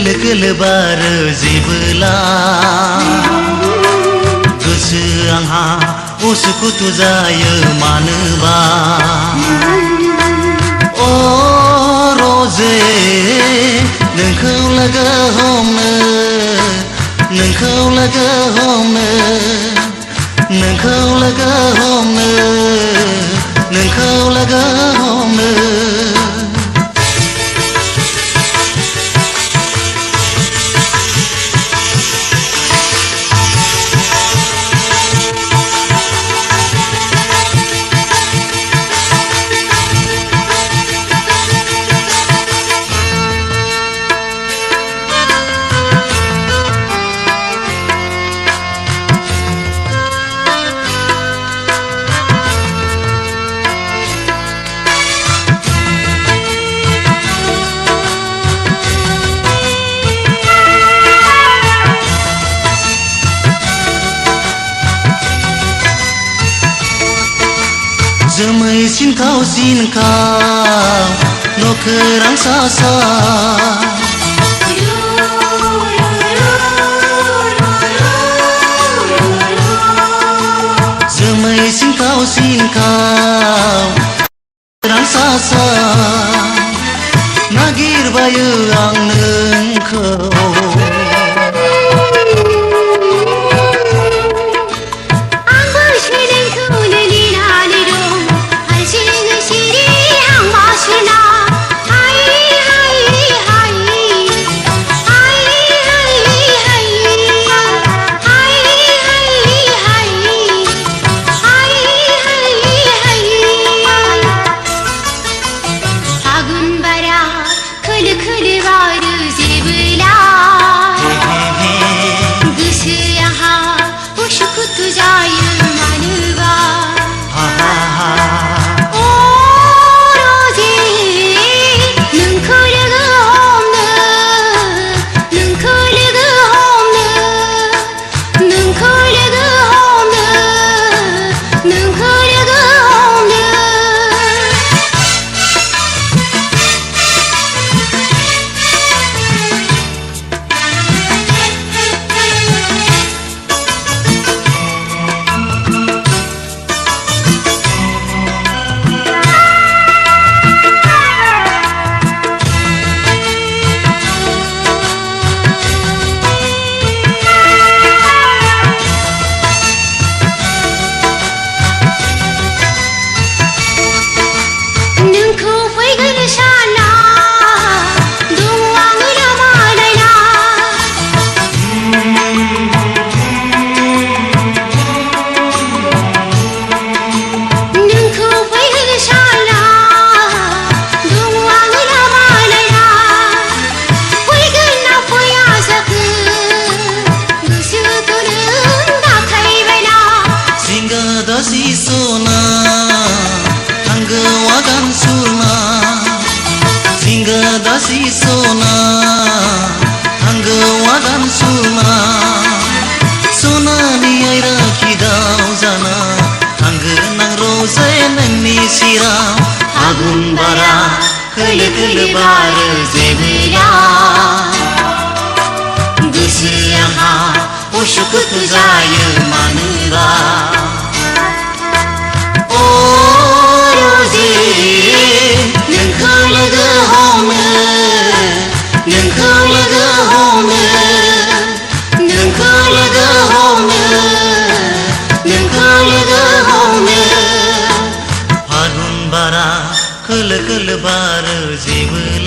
खोलो खोलो बारो जेबोला गोसो आंहा उसुखुथु जायो मानोबा अ रजे नोंखौ लोगो हमनो नोंखौ लोगो हमनो नोंखौ लोगो हमनो नोंखौ लोगो हमनो जोमै सिनखाव सिनखाव नखोरां सा सा जोमै सिनखाव सिनखाव नखोरां सा सा नागिरबायो आं नोंखौ dasi sona anggo wagan surna singa dasi sona anggo wagan surna sona ni aira kidau jana anggo nang rose nangni sirau agun bara खोलो खोलो बारो जेबोला गोसो आंहा उसुखुथु जायो मानोबा नोंखौ लोगो हमनो नोंखौ लोगो हमनो नोंखौ लोगो हमनो नोंखौ लोगो हमनो फागुन बारा खोलो खोलो बारो जेबोला